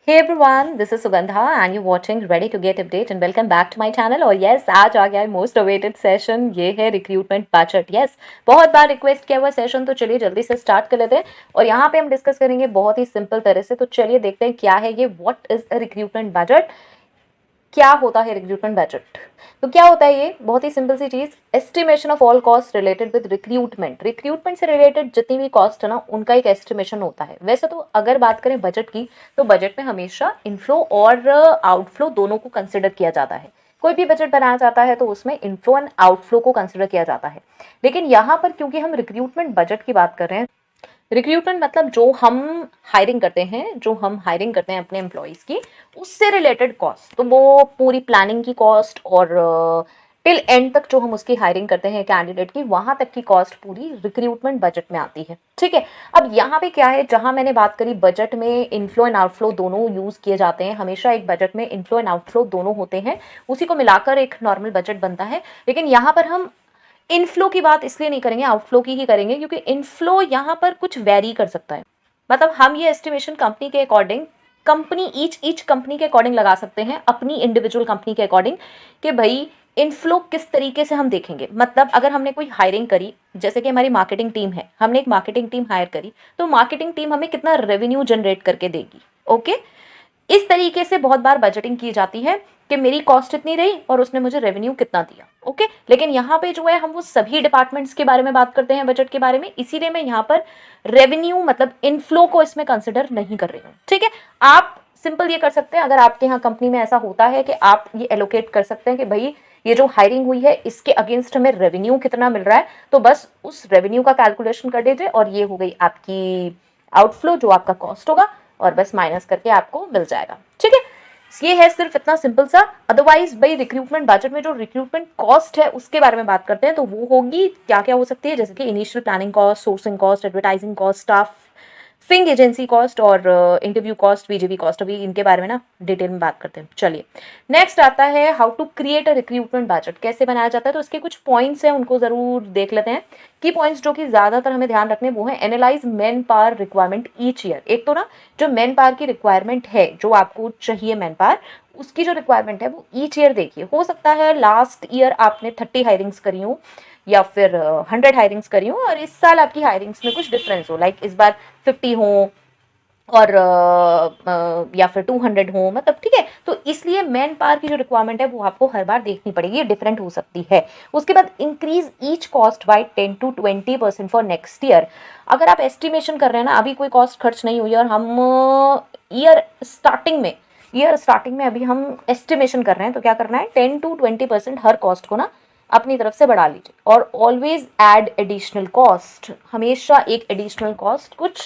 Hey everyone, this is Sugandha and you're watching Ready to Get Update and welcome back to my channel। और yes, आज आ गया है most awaited session, ये है recruitment budget. Yes, बहुत बार request किया हुआ सेशन, तो चलिए जल्दी से स्टार्ट कर लेते हैं। और यहाँ पे हम डिस्कस करेंगे बहुत ही सिंपल तरह से। तो चलिए देखते हैं क्या है ये, what is a recruitment budget, क्या होता है रिक्रूटमेंट बजट। तो क्या होता है ये, बहुत ही सिंपल सी चीज, estimation of all cost related with recruitment. Recruitment से रिलेटेड जितनी भी कॉस्ट है ना, उनका एक एस्टिमेशन होता है। वैसे तो अगर बात करें बजट की, तो बजट में हमेशा इनफ्लो और आउटफ्लो दोनों को कंसिडर किया जाता है। कोई भी बजट बनाया जाता है तो उसमें इनफ्लो एंड आउटफ्लो को कंसिडर किया जाता है। लेकिन यहाँ पर क्योंकि हम रिक्रूटमेंट बजट की बात कर रहे हैं, रिक्रूटमेंट मतलब जो हम हायरिंग करते हैं, जो हम हायरिंग करते हैं अपने एम्प्लॉयज़ की, उससे रिलेटेड कॉस्ट, तो वो पूरी प्लानिंग की कॉस्ट और टिल एंड तक जो हम उसकी हायरिंग करते हैं कैंडिडेट की, वहां तक की कॉस्ट पूरी रिक्रूटमेंट बजट में आती है। ठीक है। अब यहाँ पे क्या है, जहां मैंने बात करी बजट में इनफ्लो एंड आउटफ्लो दोनों यूज किए जाते हैं। हमेशा एक बजट में इनफ्लो एंड आउटफ्लो दोनों होते हैं, उसी को मिलाकर एक नॉर्मल बजट बनता है। लेकिन यहाँ पर हम इनफ्लो की बात इसलिए नहीं करेंगे, आउटफ्लो की ही करेंगे, क्योंकि इनफ्लो यहाँ पर कुछ वेरी कर सकता है। मतलब हम ये एस्टिमेशन कंपनी के अकॉर्डिंग, कंपनी ईच कंपनी के अकॉर्डिंग लगा सकते हैं, अपनी इंडिविजुअल कंपनी के अकॉर्डिंग, कि भाई इनफ्लो किस तरीके से हम देखेंगे। मतलब अगर हमने कोई हायरिंग करी, जैसे कि हमारी मार्केटिंग टीम है, हमने एक मार्केटिंग टीम हायर करी, तो मार्केटिंग टीम हमें कितना रेवेन्यू जनरेट करके देगी। ओके, इस तरीके से बहुत बार बजटिंग की जाती है कि मेरी कॉस्ट इतनी रही और उसने मुझे रेवेन्यू कितना दिया। ओके, लेकिन यहाँ पे जो है हम वो सभी डिपार्टमेंट्स के बारे में बात करते हैं बजट के बारे में, इसीलिए मैं यहाँ पर रेवेन्यू मतलब इनफ्लो को इसमें कंसिडर नहीं कर रही हूँ। ठीक है। आप सिंपल ये कर सकते हैं, अगर आपके यहाँ कंपनी में ऐसा होता है कि आप ये एलोकेट कर सकते हैं कि भाई ये जो हायरिंग हुई है इसके अगेंस्ट हमें रेवेन्यू कितना मिल रहा है, तो बस उस रेवेन्यू का कैलकुलेशन कर दीजिए और ये हो गई आपकी आउटफ्लो, जो आपका कॉस्ट होगा, और बस माइनस करके आपको मिल जाएगा। ठीक है, ये है सिर्फ इतना सिंपल सा। अदरवाइज भाई रिक्रूटमेंट बजट में जो रिक्रूटमेंट कॉस्ट है उसके बारे में बात करते हैं, तो वो होगी क्या क्या हो सकती है, जैसे कि initial planning cost, sourcing cost, advertising cost, staffing agency cost और इंटरव्यू कॉस्ट, वीजीवी कॉस्ट। अभी इनके बारे में ना डिटेल में बात करते हैं। चलिए नेक्स्ट आता है how to create a recruitment budget, कैसे बनाया जाता है। तो इसके कुछ पॉइंट्स हैं, उनको जरूर देख लेते हैं। की पॉइंट्स जो कि ज्यादातर हमें ध्यान रखने, वो है analyse man power requirement each year. एक तो ना जो मैन पावर की रिक्वायरमेंट है, जो आपको चाहिए मैन पावर, उसकी जो रिक्वायरमेंट है वो ईच ईयर देखिए। हो सकता है लास्ट ईयर आपने 30 हायरिंग्स करी हो या फिर 100 हायरिंग्स करी हो, और इस साल आपकी हायरिंग्स में कुछ डिफरेंस हो, लाइक इस बार 50 हो और या फिर 200 हो, मतलब ठीक है। तो इसलिए मैन पावर की जो रिक्वायरमेंट है वो आपको हर बार देखनी पड़ेगी, ये डिफरेंट हो सकती है। उसके बाद increase each cost by 10 to 20% for next year. अगर आप एस्टिमेशन कर रहे हैं ना, अभी कोई कॉस्ट खर्च नहीं हुई और हम ईयर स्टार्टिंग में अभी हम एस्टिमेशन कर रहे हैं, तो क्या करना है, 10 to 20% हर कॉस्ट को ना अपनी तरफ से बढ़ा लीजिए। और ऑलवेज ऐड एडिशनल कॉस्ट, हमेशा एक एडिशनल कॉस्ट कुछ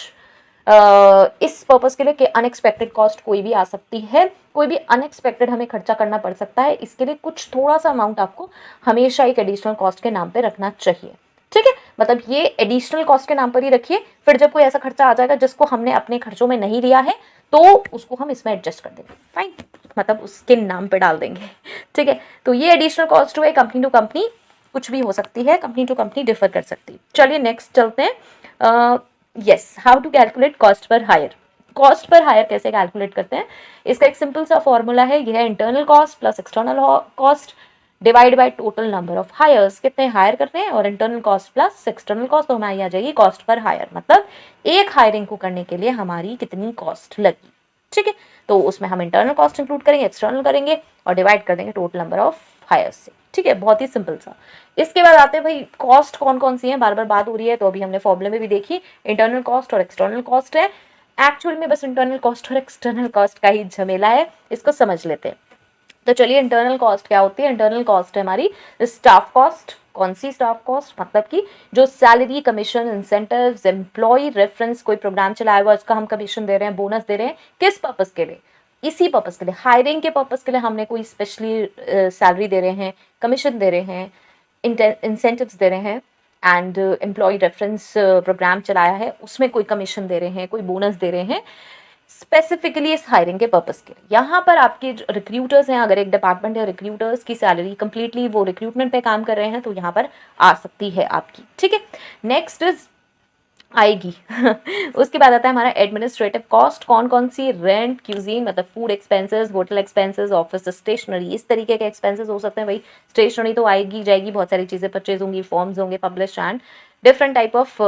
इस पर्पस के लिए कि अनएक्सपेक्टेड कॉस्ट कोई भी आ सकती है, कोई भी अनएक्सपेक्टेड हमें खर्चा करना पड़ सकता है, इसके लिए कुछ थोड़ा सा अमाउंट आपको हमेशा एक एडिशनल कॉस्ट के नाम पे रखना चाहिए। ठीक है, मतलब ये एडिशनल कॉस्ट के नाम पर ही रखिए, फिर जब कोई ऐसा खर्चा आ जाएगा जिसको हमने अपने खर्चों में नहीं लिया है, तो उसको हम इसमें एडजस्ट कर देंगे, फाइन, मतलब उसके नाम पे डाल देंगे। ठीक है, तो ये एडिशनल कॉस्ट हुए, कंपनी टू कंपनी कुछ भी हो सकती है, कंपनी टू कंपनी डिफर कर सकती है। चलिए नेक्स्ट चलते हैं। Yes, how to calculate cost per hire. Cost per hire कैसे कैलकुलेट करते हैं, इसका एक सिंपल सा फॉर्मूला है, यह है internal cost plus external cost divide by total number of hires, कितने हायर करते हैं, और internal cost plus external cost, तो हमारी आ जाएगी कॉस्ट पर हायर, मतलब एक हायरिंग को करने के लिए हमारी कितनी कॉस्ट लगी। ठीक है, तो उसमें हम इंटरनल कॉस्ट इंक्लूड करेंगे, एक्सटर्नल करेंगे और डिवाइड कर देंगे टोटल नंबर ऑफ हायर्स से। ठीक है, बहुत ही सिंपल सा। इसके बाद आते हैं भाई कॉस्ट कौन कौन सी है, बार बार बात हो रही है, तो अभी हमने फॉर्मूले में भी देखी, इंटरनल कॉस्ट और एक्सटर्नल कॉस्ट है। एक्चुअल में बस इंटरनल कॉस्ट और एक्सटर्नल कॉस्ट का ही झमेला है, इसको समझ लेते हैं। तो चलिए इंटरनल कॉस्ट क्या होती है। इंटरनल कॉस्ट है हमारी स्टाफ कॉस्ट। कौन सी स्टाफ कॉस्ट, मतलब कि जो salary, commission, incentives, employ reference, कोई प्रोग्राम चलाया हुआ उसका हम कमीशन दे रहे हैं, बोनस दे रहे हैं, किस पर्पस के लिए, इसी पर्पस के लिए, हायरिंग के पर्पस के लिए हमने कोई स्पेशली सैलरी दे रहे हैं, कमीशन दे रहे हैं, इंसेंटिव्स दे रहे हैं, एंड एम्प्लॉय रेफरेंस प्रोग्राम चलाया है उसमें कोई कमीशन दे रहे हैं, कोई बोनस दे रहे हैं, स्पेसिफिकली इस हायरिंग के पर्पस के लिए। यहाँ पर आपके रिक्रूटर्स हैं, अगर एक डिपार्टमेंट है, रिक्रूटर्स की सैलरी कंप्लीटली वो रिक्रूटमेंट पे काम कर रहे हैं, तो यहाँ पर आ सकती है आपकी। ठीक है, नेक्स्ट इज आएगी। उसके बाद आता है हमारा एडमिनिस्ट्रेटिव कॉस्ट, कौन कौन सी, रेंट, क्यूजीन मतलब food expenses, hotel expenses, office stationery, इस तरीके के एक्सपेंसेस हो सकते हैं भाई। स्टेशनरी तो आएगी जाएगी, बहुत सारी चीज़ें परचेज होंगी, फॉर्म्स होंगे publish and different type of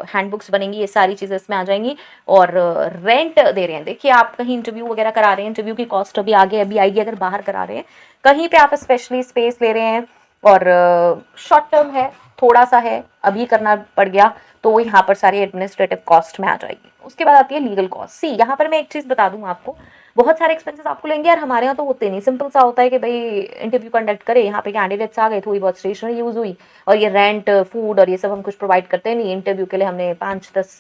handbooks बनेंगी, ये सारी चीज़ें इसमें आ जाएंगी। और रेंट दे रहे हैं, देखिए आप कहीं इंटरव्यू वगैरह करा रहे हैं, इंटरव्यू की कॉस्ट अभी आगे अभी आएगी, अगर बाहर करा रहे हैं कहीं पे आप स्पेशली स्पेस ले रहे हैं और शॉर्ट टर्म है, थोड़ा सा है, अभी करना पड़ गया, तो वो यहाँ पर सारी एडमिनिस्ट्रेटिव कॉस्ट में आ जाएगी। उसके बाद आती है लीगल कॉस्ट। सी यहाँ पर मैं एक चीज़ बता दूँ आपको, बहुत सारे एक्सपेंसेस आपको लेंगे यार, हमारे यहाँ तो होते नहीं, सिंपल सा होता है कि भाई इंटरव्यू कंडक्ट करे, यहाँ पे कैंडिडेट्स आ गए, थोड़ी बहुत स्टेशनरी यूज़ हुई और ये रेंट फूड और ये सब हम कुछ प्रोवाइड करते नहीं। इंटरव्यू के लिए हमने 5-10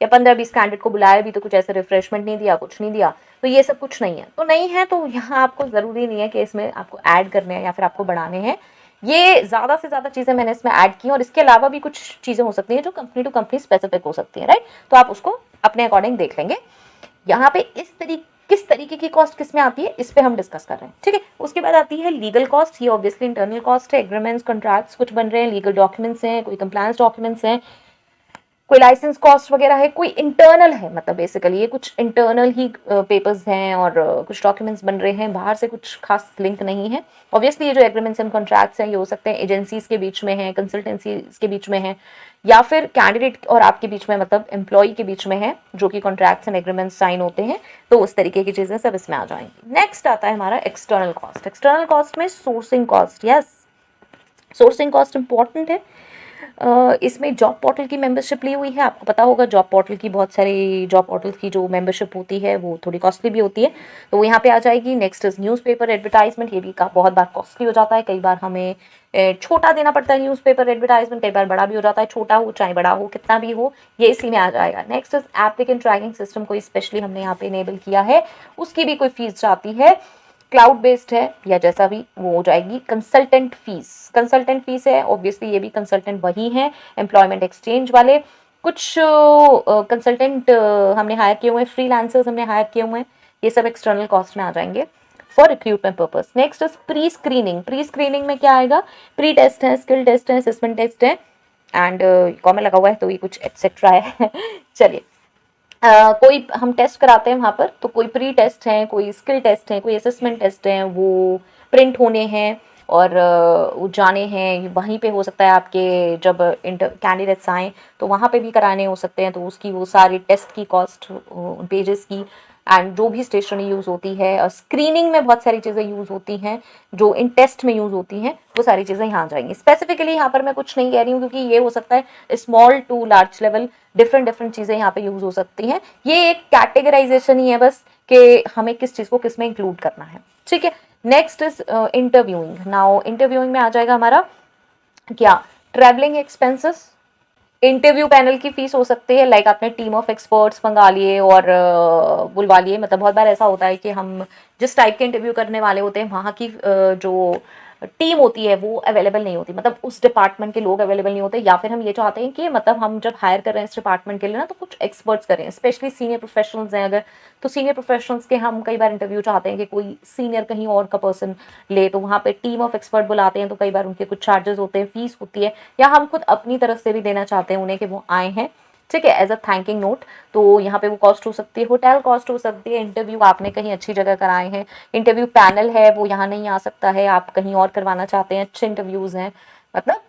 या 15-20 कैंडिडेट को बुलाया भी, तो कुछ ऐसे रिफ्रेशमेंट नहीं दिया, कुछ नहीं दिया, तो ये सब कुछ नहीं है। तो नहीं है तो यहाँ आपको ज़रूरी नहीं है कि इसमें आपको ऐड करने हैं या फिर आपको बढ़ाने हैं। ये ज़्यादा से ज़्यादा चीज़ें मैंने इसमें ऐड की, और इसके अलावा भी कुछ चीज़ें हो सकती हैं जो कंपनी टू कंपनी स्पेसिफिक हो सकती हैं, राइट। तो आप उसको अपने अकॉर्डिंग देख लेंगे। यहाँ पे किस तरीके की कॉस्ट किस में आती है, इस पे हम डिस्कस कर रहे हैं, ठीक है। उसके बाद आती है लीगल कॉस्ट। ये ऑब्वियसली इंटरनल कॉस्ट है, एग्रीमेंट्स कॉन्ट्रैक्ट्स कुछ बन रहे हैं, लीगल डॉक्यूमेंट्स हैं, कोई कंप्लायंस डॉक्यूमेंट्स हैं, कोई लाइसेंस कॉस्ट वगैरह है, कोई इंटरनल है, मतलब बेसिकली ये कुछ इंटरनल ही पेपर्स हैं और कुछ डॉक्यूमेंट्स बन रहे हैं, बाहर से कुछ खास लिंक नहीं है। ऑब्वियसली ये जो एग्रीमेंट्स एंड कॉन्ट्रैक्ट्स हैं ये हो सकते हैं एजेंसीज के बीच में है, कंसल्टेंसीज के बीच में है, या फिर कैंडिडेट और आपके बीच में, मतलब एम्प्लॉय के बीच में है, जो कि कॉन्ट्रैक्ट्स एंड एग्रीमेंट्स साइन होते हैं, तो उस तरीके की चीज़ें सब इसमें आ जाएंगी। नेक्स्ट आता है हमारा एक्सटर्नल कॉस्ट। एक्सटर्नल कॉस्ट में sourcing cost, yes sourcing cost important है। इसमें जॉब पोर्टल की मेंबरशिप ली हुई है, आपको पता होगा जॉब पोर्टल की, बहुत सारी जॉब पोर्टल की जो मेंबरशिप होती है वो थोड़ी कॉस्टली भी होती है, तो वो यहाँ पे आ जाएगी। नेक्स्ट इज न्यूज़पेपर एडवर्टाइजमेंट, ये भी बहुत बार कॉस्टली हो जाता है, कई बार हमें छोटा देना पड़ता है न्यूज़पेपर एडवर्टाइजमेंट, कई बार बड़ा भी हो जाता है, छोटा हो चाहे बड़ा हो कितना भी हो, ये इसी में आ जाएगा। Next is applicant tracking system, कोई स्पेशली हमने यहाँ पे इनेबल किया है, उसकी भी कोई फीस जाती है, क्लाउड बेस्ड है या जैसा भी वो हो जाएगी। कंसल्टेंट फीस है, ऑब्वियसली ये भी कंसल्टेंट वही है एम्प्लॉयमेंट एक्सचेंज वाले, कुछ कंसल्टेंट हमने हायर किए हुए हैं, फ्रीलांसर्स हमने हायर किए हुए हैं, ये सब एक्सटर्नल कॉस्ट में आ जाएंगे for recruitment purpose. Next is pre screening में क्या आएगा, प्री टेस्ट है, स्किल टेस्ट है, असेसमेंट टेस्ट है एंड कॉमन लगा हुआ है तो ये कुछ एक्सेट्रा है। चलिए कोई हम टेस्ट कराते हैं वहाँ पर, तो कोई प्री टेस्ट हैं, कोई स्किल टेस्ट हैं, कोई असेसमेंट टेस्ट हैं, वो प्रिंट होने हैं और वो जाने हैं, वहीं पे हो सकता है आपके जब कैंडिडेट्स आएँ तो वहाँ पे भी कराने हो सकते हैं, तो उसकी वो सारी टेस्ट की कॉस्ट, पेजेस की एंड जो भी स्टेशनरी यूज़ होती है, और स्क्रीनिंग में बहुत सारी चीज़ें यूज़ होती हैं जो इन टेस्ट में यूज़ होती हैं, वो सारी चीज़ें यहाँ जाएंगी। स्पेसिफिकली यहाँ पर मैं कुछ नहीं कह रही हूँ, क्योंकि ये हो सकता है small to large level, different चीज़ें यहाँ पे यूज़ हो सकती हैं। ये एक कैटेगराइजेशन ही है बस कि हमें किस चीज़ को किस में इंक्लूड करना है, ठीक है। Next is interviewing. Now interviewing में आ जाएगा हमारा क्या, ट्रैवलिंग एक्सपेंसेस, इंटरव्यू पैनल की फीस हो सकती है, लाइक आपने टीम ऑफ एक्सपर्ट्स मंगा लिए और बुलवा लिए, मतलब बहुत बार ऐसा होता है कि हम जिस टाइप के इंटरव्यू करने वाले होते हैं वहाँ की जो टीम होती है वो अवेलेबल नहीं होती, मतलब उस डिपार्टमेंट के लोग अवेलेबल नहीं होते, या फिर हम ये चाहते हैं कि मतलब हम जब हायर कर रहे हैं इस डिपार्टमेंट के लिए ना, तो कुछ एक्सपर्ट्स करें, स्पेशली सीनियर प्रोफेशनल्स हैं अगर, तो सीनियर प्रोफेशनल्स के हम कई बार इंटरव्यू चाहते हैं कि कोई सीनियर कहीं और का पर्सन ले, तो वहाँ पे टीम ऑफ एक्सपर्ट बुलाते हैं, तो कई बार उनके कुछ चार्जेस होते हैं, फीस होती है, या हम खुद अपनी तरफ से भी देना चाहते हैं उन्हें कि वो आए हैं, ठीक है, एज अ थैंकिंग नोट, तो यहाँ पे वो कॉस्ट हो सकती है। होटल कॉस्ट हो सकती है, इंटरव्यू आपने कहीं अच्छी जगह कराए हैं, इंटरव्यू पैनल है वो यहाँ नहीं आ सकता है, आप कहीं और करवाना चाहते हैं, अच्छे इंटरव्यूज़ हैं, मतलब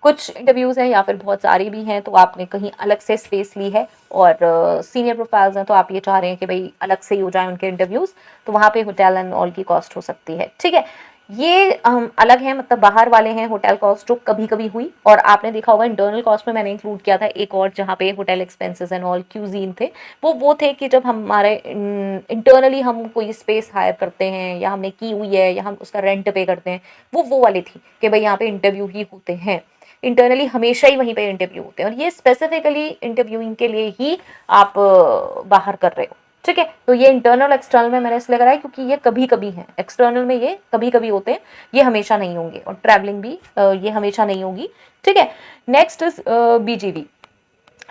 कुछ इंटरव्यूज़ हैं या फिर बहुत सारी भी हैं, तो आपने कहीं अलग से स्पेस ली है और सीनियर प्रोफाइल्स हैं, तो आप ये चाह रहे हैं कि भाई अलग से ही हो जाए उनके इंटरव्यूज़, तो वहाँ पे होटल एंड ऑल की कॉस्ट हो सकती है, ठीक है। ये अलग है, मतलब बाहर वाले हैं होटल कॉस्ट जो कभी कभी हुई, और आपने देखा होगा इंटरनल कॉस्ट में मैंने इंक्लूड किया था एक और, जहाँ पे hotel expenses and all cuisine थे, वो थे कि जब हमारे इंटरनली हम कोई स्पेस हायर करते हैं या हमने की हुई है या हम उसका रेंट पे करते हैं, वो वाली थी कि भाई यहाँ पे इंटरव्यू ही होते हैं, इंटरनली हमेशा ही वहीं पे इंटरव्यू होते हैं, और ये स्पेसिफिकली इंटरव्यूइंग के लिए ही आप बाहर कर रहे हो, ठीक है। तो ये इंटरनल एक्सटर्नल में मैंने इसलिए कराया क्योंकि ये कभी कभी है, एक्सटर्नल में ये कभी कभी होते हैं, ये हमेशा नहीं होंगे, और ट्रैवलिंग भी ये हमेशा नहीं होगी, ठीक है। नेक्स्ट इज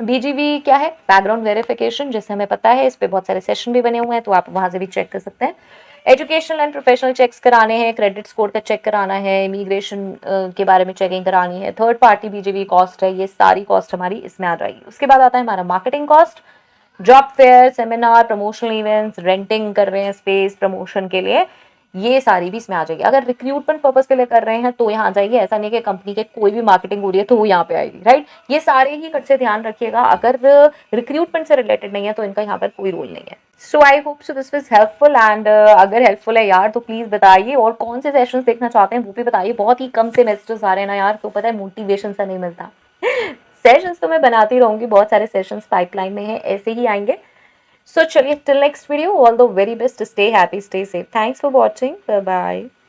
बीजीवी क्या है, बैकग्राउंड वेरिफिकेशन, जैसे हमें पता है इस पर बहुत सारे सेशन भी बने हुए हैं, तो आप वहाँ से भी चेक कर सकते हैं। एजुकेशनल एंड प्रोफेशनल चेक्स कराने हैं, क्रेडिट स्कोर का चेक कराना है, इमिग्रेशन के बारे में चेकिंग करानी है, थर्ड पार्टी बीजीवी कॉस्ट है, ये सारी कॉस्ट हमारी इसमें आ जाएगी। उसके बाद आता है हमारा marketing cost, job fair, seminar, promotional events, renting कर रहे हैं स्पेस प्रमोशन के लिए, ये सारी भी इसमें आ जाएगी। अगर रिक्रूटमेंट पर्पस के लिए कर रहे हैं तो यहाँ आ जाएगी, ऐसा नहीं कि कंपनी के कोई भी मार्केटिंग हो रही है तो वो यहाँ पे आएगी, राइट। ये सारे ही कट से ध्यान रखिएगा, अगर रिक्रूटमेंट से रिलेटेड नहीं है तो इनका यहाँ पर कोई रोल नहीं है। So I hope so this was helpful, and अगर हेल्पफुल है यार तो प्लीज बताइए, और कौन से सेशंस देखना चाहते हैं वो भी बताइए। बहुत ही कम से मैसेजेस आ रहे हैं ना यार, तो पता है मोटिवेशन सा नहीं मिलता। सेशंस तो मैं बनाती रहूंगी, बहुत सारे सेशंस पाइपलाइन में है, ऐसे ही आएंगे। So, चलिए till next video, all the very best. Stay happy, stay safe. Thanks for watching. Bye bye.